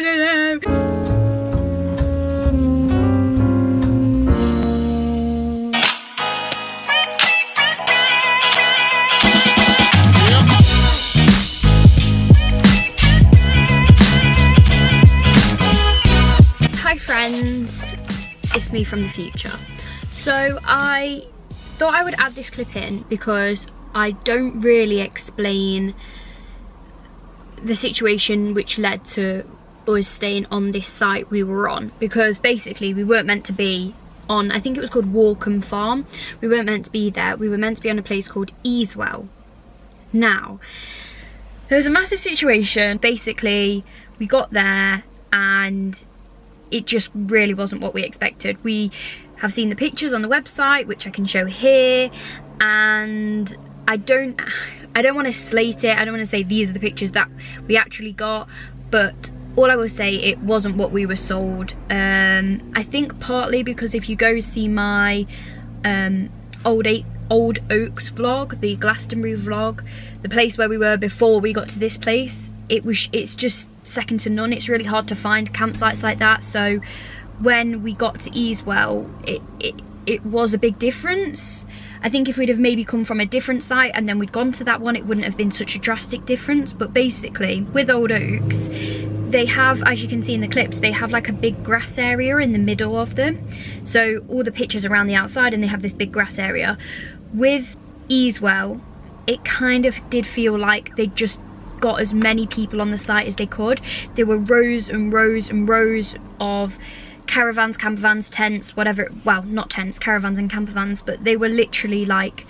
don't know. Hi friends, it's me from the future. So I thought I would add this clip in because I don't really explain the situation which led to us staying on this site we were on, because basically we weren't meant to be on, I think it was called Wolacombe Farm. We weren't meant to be there. We were meant to be on a place called Easewell. Now, there was a massive situation. Basically, we got there and it just really wasn't what we expected. We have seen the pictures on the website, which I can show here, and I don't want to slate it. I don't want to say these are the pictures that we actually got, but all I will say, it wasn't what we were sold. I think partly because if you go see my Old Oaks vlog, the Glastonbury vlog, the place where we were before we got to this place, it's just second to none. It's really hard to find campsites like that. So when we got to Easewell, it was a big difference. I think if we'd have maybe come from a different site and then we'd gone to that one, it wouldn't have been such a drastic difference. But basically, with Old Oaks, they have, as you can see in the clips, they have like a big grass area in the middle of them. So all the pictures around the outside, and they have this big grass area. With Easewell, it kind of did feel like they just got as many people on the site as they could. There were rows and rows and rows of caravans, campervans, tents, whatever. Well, not tents, caravans and campervans, but they were literally like,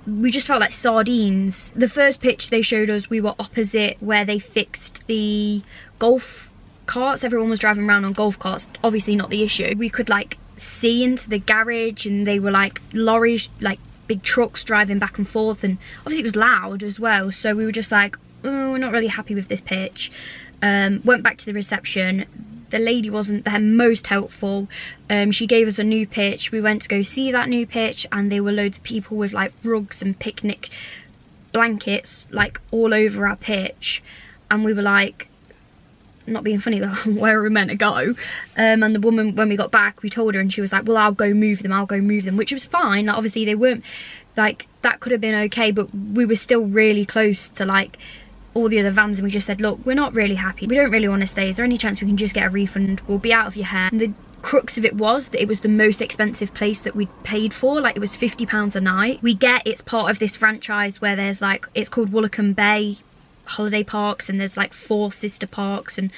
we just felt like sardines. The first pitch they showed us, we were opposite where they fixed the golf carts. Everyone was driving around on golf carts, obviously not the issue. We could like see into the garage, and they were like lorries, like big trucks driving back and forth, and obviously it was loud as well. So we were just like, oh, we're not really happy with this pitch. Went back to the reception. The lady wasn't their most helpful. She gave us a new pitch. We went to go see that new pitch, and there were loads of people with like rugs and picnic blankets like all over our pitch, and we were like, not being funny, but where are we meant to go? And the woman, when we got back, we told her, and she was like, well, I'll go move them, which was fine. Like, obviously they weren't, like, that could have been okay, but we were still really close to like all the other vans, and we just said, look, we're not really happy, we don't really want to stay, is there any chance we can just get a refund? We'll be out of your hair. And the crux of it was that it was the most expensive place that we'd paid for. Like, it was £50 a night. We get it's part of this franchise where there's like, it's called Wolacombe Bay holiday parks, and there's like 4 sister parks, and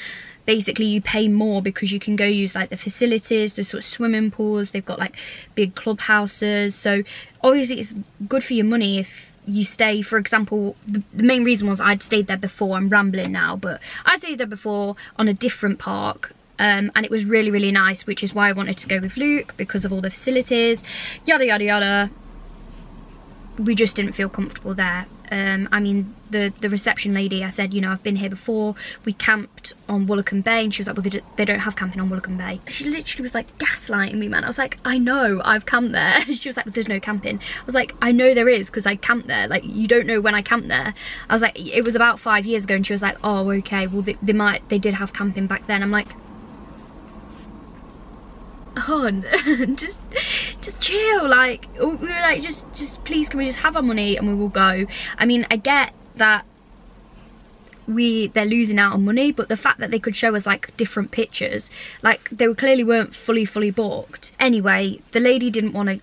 basically you pay more because you can go use like the facilities, the sort of swimming pools. They've got like big clubhouses, so obviously it's good for your money if you stay. For example, the main reason was I'd stayed there before. I'm rambling now, but I stayed there before on a different park, and it was really, really nice, which is why I wanted to go with Luke, because of all the facilities, yada yada yada. We just didn't feel comfortable there. I mean, the reception lady, I said, you know, I've been here before, we camped on Wolacombe Bay, and she was like, well, they don't have camping on Wolacombe Bay. She literally was like gaslighting me, man. I was like, I know, I've camped there. She was like, but there's no camping. I was like, I know there is, because I camped there. Like, you don't know when I camped there. I was like, it was about 5 years ago, and she was like, oh, okay, well, they did have camping back then. I'm like, on, just chill. Like, we were like, just please, can we just have our money and we will go. I mean, I get that they're losing out on money, but the fact that they could show us like different pictures, like they clearly weren't fully booked. Anyway, the lady didn't want to,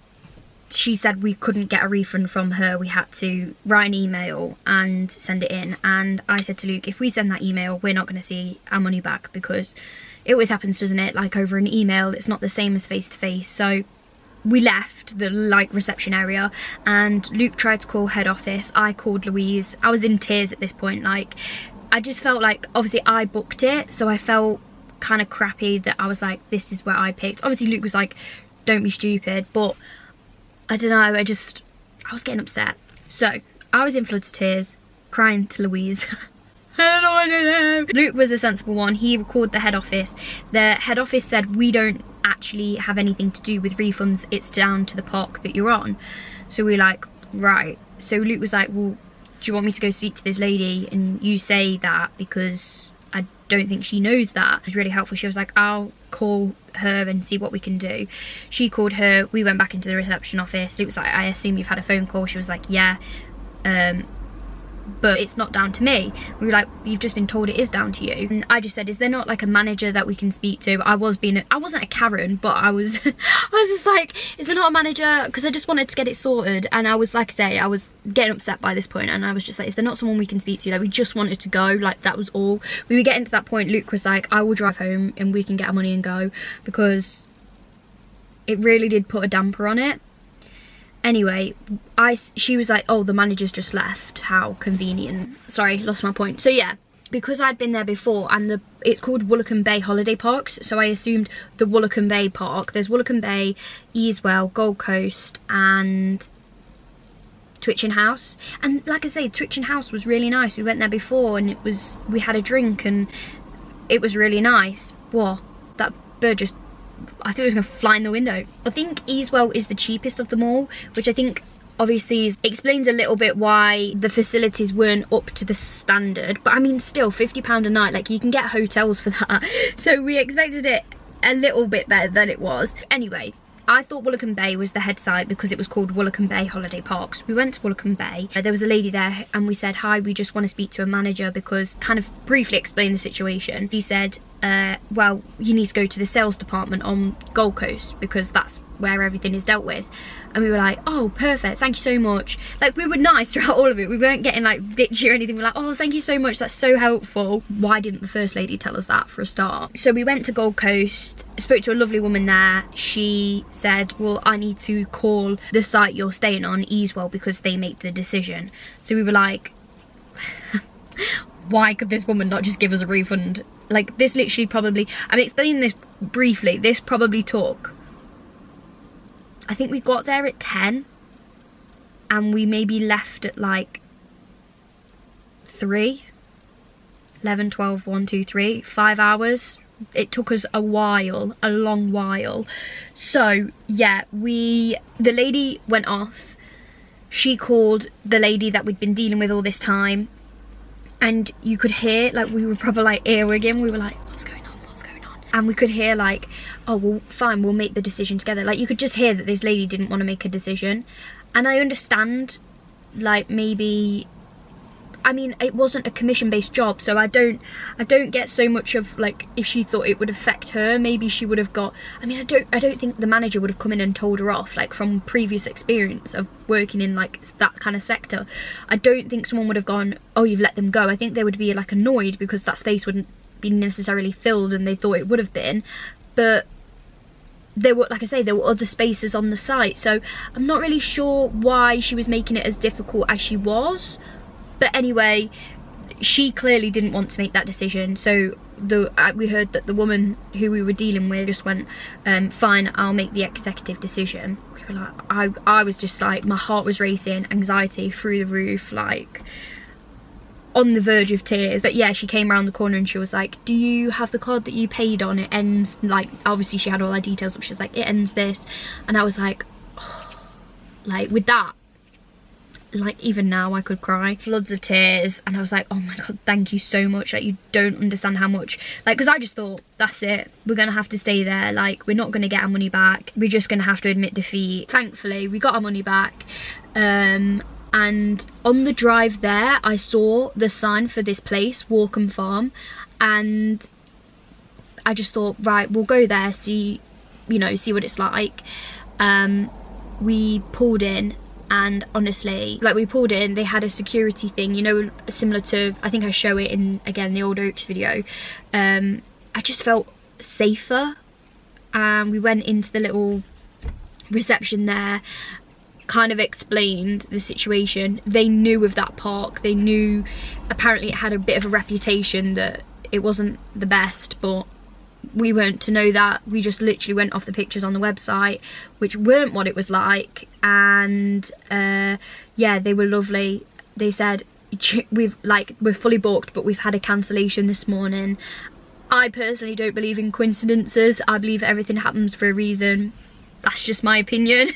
she said we couldn't get a refund from her, we had to write an email and send it in. And I said to Luke, if we send that email, we're not going to see our money back, because it always happens, doesn't it? Like, over an email, it's not the same as face to face. So we left the like reception area, and Luke tried to call head office. I called Louise. I was in tears at this point. Like, I just felt like, obviously I booked it, so I felt kind of crappy that I was like, this is where I picked. Obviously Luke was like, don't be stupid, but I don't know, I was getting upset. So I was in floods of tears, crying to Louise. I don't know. Luke was the sensible one. He called the head office. The head office said, we don't actually have anything to do with refunds, it's down to the park that you're on. So we were like, right. So Luke was like, well, do you want me to go speak to this lady and you say that, because don't think she knows that. It was really helpful. She was like, I'll call her and see what we can do. She called her, we went back into the reception office. It was like, I assume you've had a phone call. She was like, yeah, but it's not down to me. We were like, you've just been told it is down to you. And I just said, is there not like a manager that we can speak to? I wasn't a Karen, but I was I was just like, is there not a manager? Because I just wanted to get it sorted. And I was, like I say, I was getting upset by this point, and I was just like, is there not someone we can speak to? Like, we just wanted to go, like, that was all. We were getting to that point. Luke was like, I will drive home and we can get our money and go, because it really did put a damper on it. Anyway, she was like, oh, the manager's just left. How convenient. Sorry, lost my point. So yeah, because I'd been there before, and it's called Wolacombe Bay Holiday Parks, so I assumed the Wolacombe Bay Park. There's Wolacombe Bay, Easewell, Gold Coast, and Twitching House. And like I say, Twitching House was really nice. We went there before, and we had a drink, and it was really nice. Whoa, that bird just, I thought it was going to fly in the window. I think Easewell is the cheapest of them all, which I think obviously explains a little bit why the facilities weren't up to the standard. But I mean, still, £50 a night, like, you can get hotels for that. So we expected it a little bit better than it was. Anyway, I thought Wolacombe Bay was the head site because it was called Wolacombe Bay Holiday Parks. We went to Wolacombe Bay. There was a lady there, and we said, hi, we just want to speak to a manager, because kind of briefly explain the situation. She said, well, you need to go to the sales department on Gold Coast, because that's where everything is dealt with. And we were like, oh, perfect, thank you so much. Like, we were nice throughout all of it. We weren't getting like bitchy or anything. We were like, oh, thank you so much, that's so helpful. Why didn't the first lady tell us that for a start? So we went to Gold Coast, spoke to a lovely woman there. She said, well, I need to call the site you're staying on, Easewell, because they make the decision. So we were like, why could this woman not just give us a refund? Like, this literally probably, I'm explaining this briefly, this probably took, I think we got there at 10, and we maybe left at like 3, 11, 12, 1, 2, 3, 5 hours. It took us a while, a long while. So yeah, the lady went off. She called the lady that we'd been dealing with all this time, and you could hear, like, we were probably like earwigging. We were like, what's going on, what's going on? And we could hear like, oh, well, fine, we'll make the decision together. Like, you could just hear that this lady didn't want to make a decision. And I understand, like, maybe, I mean, it wasn't a commission-based job, so I don't get so much of, like, if she thought it would affect her, maybe she would have got, I mean, I don't think the manager would have come in and told her off, like, from previous experience of working in, like, that kind of sector. I don't think someone would have gone, oh, you've let them go. I think they would be, like, annoyed because that space wouldn't be necessarily filled, and they thought it would have been. But there were, like I say, there were other spaces on the site, so I'm not really sure why she was making it as difficult as she was. But anyway, she clearly didn't want to make that decision. So we heard that the woman who we were dealing with just went, fine, I'll make the executive decision. We were like, I was just like, my heart was racing, anxiety through the roof, like on the verge of tears. But yeah, she came around the corner and she was like, do you have the card that you paid on? It ends, like, obviously she had all her details, but she was like, it ends this. And I was like, oh, like, with that, like, even now I could cry. Floods of tears. And I was like, oh my god, thank you so much. Like, you don't understand how much, like, because I just thought, that's it, we're gonna have to stay there, like, we're not gonna get our money back, we're just gonna have to admit defeat. Thankfully we got our money back. And on the drive there, I saw the sign for this place, Wolacombe Farm, and I just thought, right, we'll go there, see, you know, see what it's like. We pulled in, and honestly, like, we pulled in, they had a security thing, you know, similar to, I think I show it in, again, the Old Oaks video. I just felt safer. We went into the little reception there, kind of explained the situation. They knew of that park, they knew, apparently it had a bit of a reputation that it wasn't the best, but we weren't to know that. We just literally went off the pictures on the website, which weren't what it was like. And yeah, they were lovely. They said, we're fully booked, but we've had a cancellation this morning. I personally don't believe in coincidences. I believe everything happens for a reason. That's just my opinion.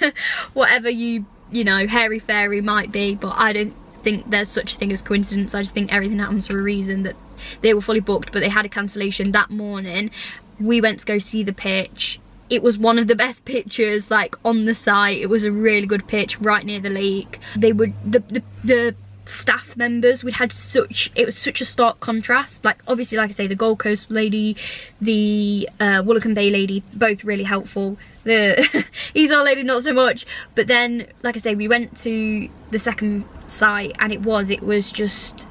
Whatever you know, hairy-fairy might be, but I don't think there's such a thing as coincidence. I just think everything happens for a reason, that they were fully booked, but they had a cancellation that morning. We went to go see the pitch. It was one of the best pitches like on the site. It was a really good pitch right near the lake. They were the staff members, it was such a stark contrast. Like obviously, like I say, the Gold Coast lady, the Wolacombe lady, both really helpful. The Easel lady not so much. But then, like I say, we went to the second site and it was just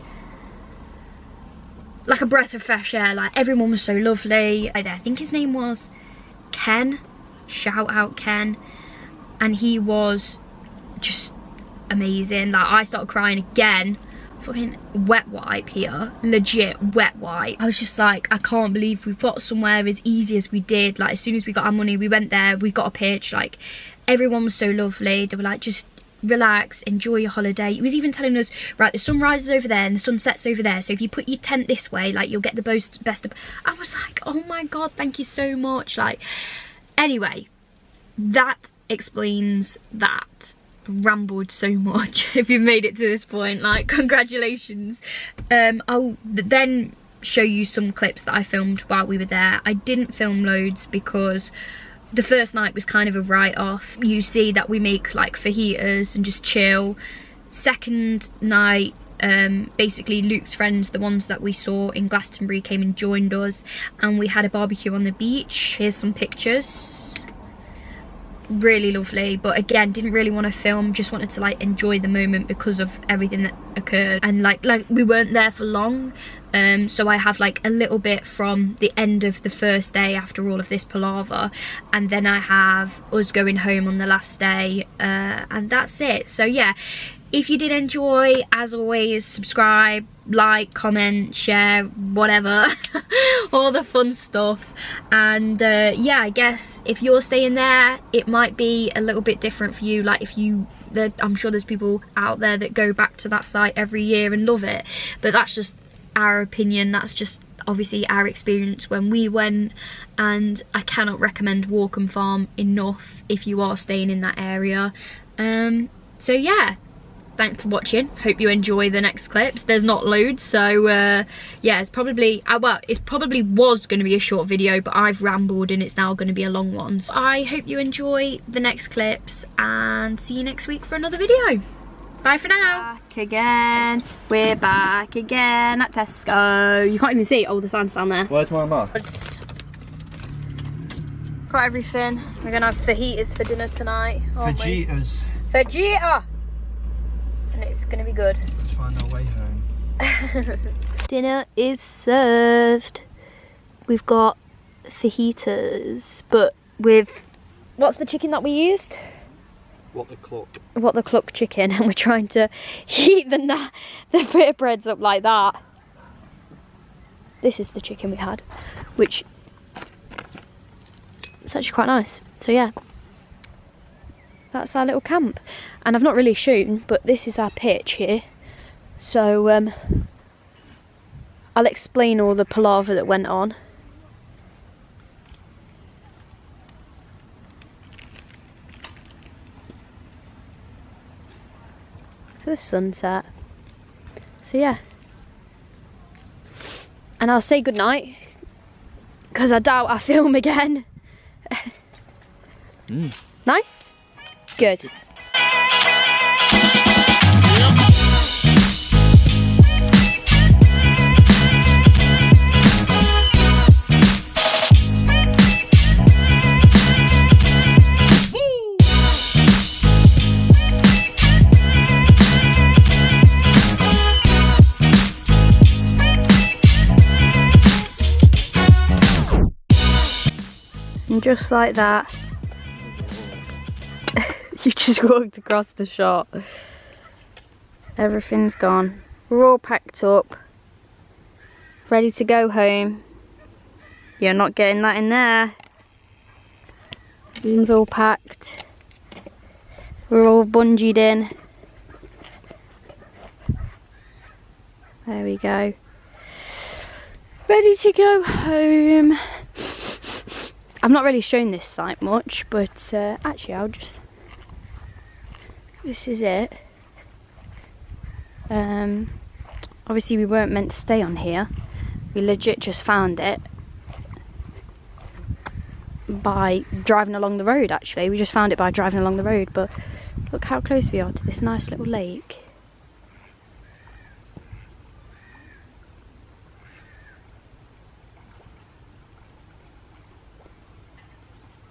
like a breath of fresh air. Like everyone was so lovely. I think his name was Ken, shout out Ken, and he was just amazing. Like I started crying again. Fucking wet wipe here, legit wet wipe. I was just like, I can't believe we've got somewhere as easy as we did. Like as soon as we got our money, we went there, we got a pitch. Like everyone was so lovely. They were like, just relax, enjoy your holiday. He was even telling us, right, the sun rises over there and the sun sets over there, so if you put your tent this way, like you'll get the best of. I was like, oh my god, thank you so much. Like anyway, that explains that. Rambled so much. If you've made it to this point, like congratulations. I'll then show you some clips that I filmed while we were there. I didn't film loads because the first night was kind of a write-off. You see that we make like fajitas and just chill. Second night, basically Luke's friends, the ones that we saw in Glastonbury, came and joined us and we had a barbecue on the beach. Here's some pictures. Really lovely, but again, didn't really want to film, just wanted to like enjoy the moment because of everything that occurred. And like we weren't there for long, so I have like a little bit from the end of the first day after all of this palaver, and then I have us going home on the last day, and that's it. So yeah, if you did enjoy, as always, subscribe, like, comment, share, whatever. All the fun stuff. And yeah, I guess if you're staying there, it might be a little bit different for you. Like I'm sure there's people out there that go back to that site every year and love it, but that's just our opinion. That's just obviously our experience when we went, and I cannot recommend Wolacombe Farm enough if you are staying in that area. So yeah, thanks for watching. Hope you enjoy the next clips. There's not loads, so yeah, it's probably well, it probably was going to be a short video, but I've rambled and it's now going to be a long one. So I hope you enjoy the next clips and see you next week for another video. Bye for now. Back again. We're back again at Tesco. You can't even see all the signs down there. Where's my mum? Got everything. We're gonna have fajitas for dinner tonight. Fajitas. Fajita! And it's gonna be good. Let's find our way home. Dinner is served. We've got fajitas, but with, what's the chicken that we used? What the cluck chicken, and we're trying to heat the bit of breads up like that. This is the chicken we had, which is actually quite nice. So yeah, that's our little camp. And I've not really shown, but this is our pitch here. So I'll explain all the palaver that went on. The sunset. So yeah, and I'll say goodnight because I doubt I film again. Nice, good. And just like that, you just walked across the shop. Everything's gone. We're all packed up, ready to go home. You're not getting that in there. Everything's all packed. We're all bungeed in. There we go. Ready to go home. I've not really shown this site much, but actually I'll just, this is it. Obviously we weren't meant to stay on here, We legit just found it by driving along the road, actually. We just found it by driving along the road, but look how close we are to this nice little lake.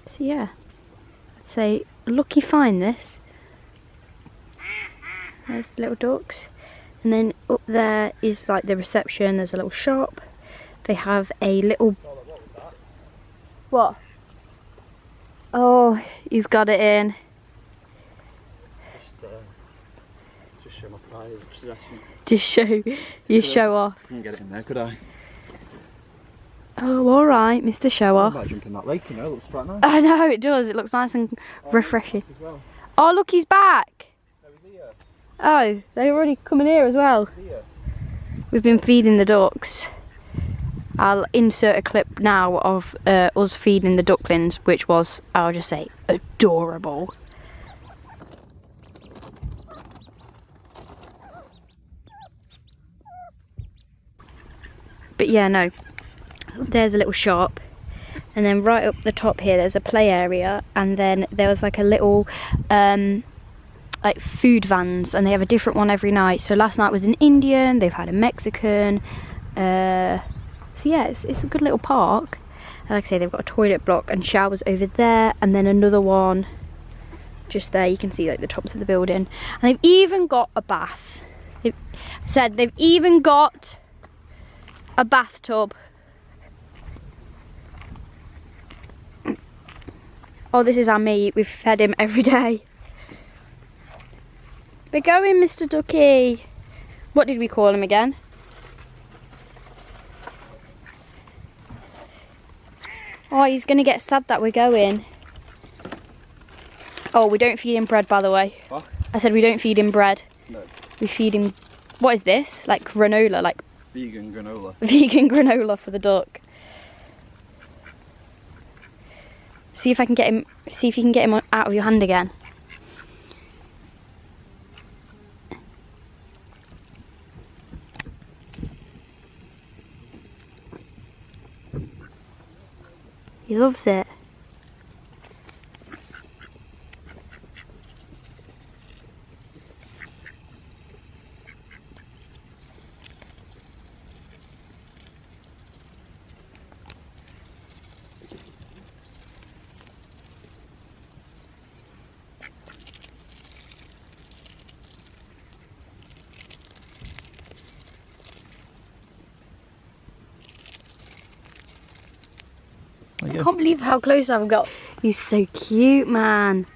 So yeah, I'd say lucky find this. There's the little ducks. And then up there is like the reception. There's a little shop. They have a little... What? Oh, he's got it in. Just show my pride as a possession. Just show you show off. I couldn't get it in there, could I? Oh, all right, Mr. Show Off. I might jump in that lake, you know. It looks quite nice. I know it does. It looks nice and refreshing. As well. Oh, look, he's back. Oh, he's here. Oh, they're already coming here as well. Here. We've been feeding the ducks. I'll insert a clip now of us feeding the ducklings, which was, I'll just say, adorable. But yeah, no. There's a little shop. And then right up the top here, there's a play area. And then there was like a little... like food vans, and they have a different one every night. So last night was an Indian, they've had a Mexican, so yeah, it's a good little park. And like I say, they've got a toilet block and showers over there, and then another one just there. You can see like the tops of the building, and they've even got a bath. They've even got a bathtub. Oh, this is our meat. We've fed him every day. We're going, Mr. Ducky. What did we call him again? Oh, he's going to get sad that we're going. Oh, we don't feed him bread, by the way. What? I said we don't feed him bread. No. We feed him... What is this? Like granola, like... Vegan granola. Vegan granola for the duck. See if I can get him... See if you can get him out of your hand again. He loves it. I can't believe how close I've got. He's so cute, man.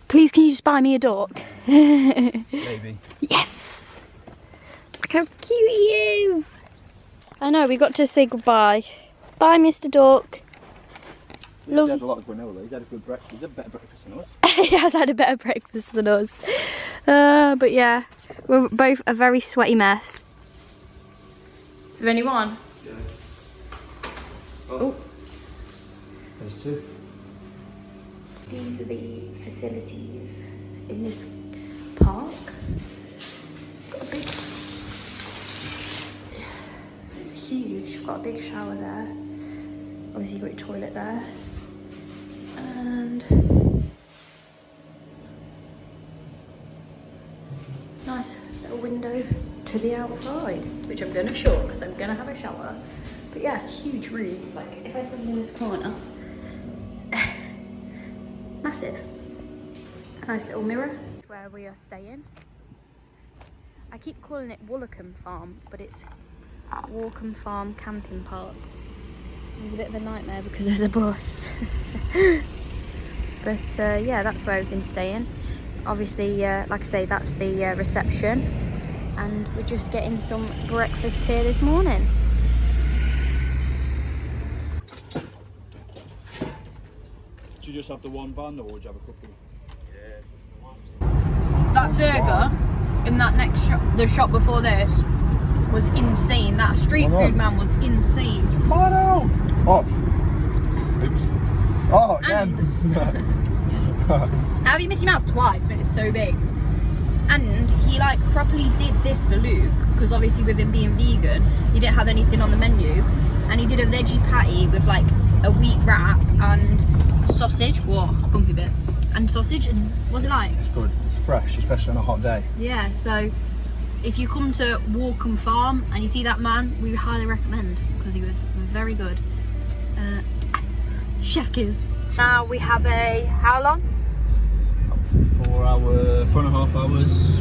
Please, can you just buy me a duck? Maybe. Yes! Look how cute he is. I know, we got to say goodbye. Bye, Mr. Duck. Love. He's had a lot of granola. He's had a good breakfast. He's had a better breakfast than us. He has had a better breakfast than us. But yeah, we're both a very sweaty mess. Is there anyone? Yeah. Oh. There's two. These are the facilities in this park. Got a big... So it's huge. Got a big shower there. Obviously you've got your toilet there. And... nice little window to the outside, which I'm going to shut because I'm going to have a shower. But yeah, huge room. Like, if I stand in this corner... massive. A nice little mirror. It's where we are staying. I keep calling it Wolacombe Farm, but it's Wolacombe Farm Camping Park. It's a bit of a nightmare because there's a bus. But yeah, that's where we've been staying. Obviously, like I say, that's the reception. And we're just getting some breakfast here this morning. Do you just have the one bun, or would you have a couple? Yeah, just the one. That burger in that next shop, the shop before this, was insane. That street food man was insane. Oh no! Oh! Oops. Oh, again! How have you missed your mouse twice when it's so big? And he like properly did this for Luke, because obviously with him being vegan, he didn't have anything on the menu. And he did a veggie patty with like a wheat wrap and sausage. Whoa, bumpy bit. And sausage, and what's it like? It's good. It's fresh, especially on a hot day. Yeah, so if you come to Wolacombe Farm and you see that man, we highly recommend, because he was very good. Chef kiss. Now we have a, how long? 4.5 hours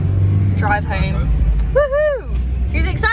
drive home. Woohoo! Who's excited?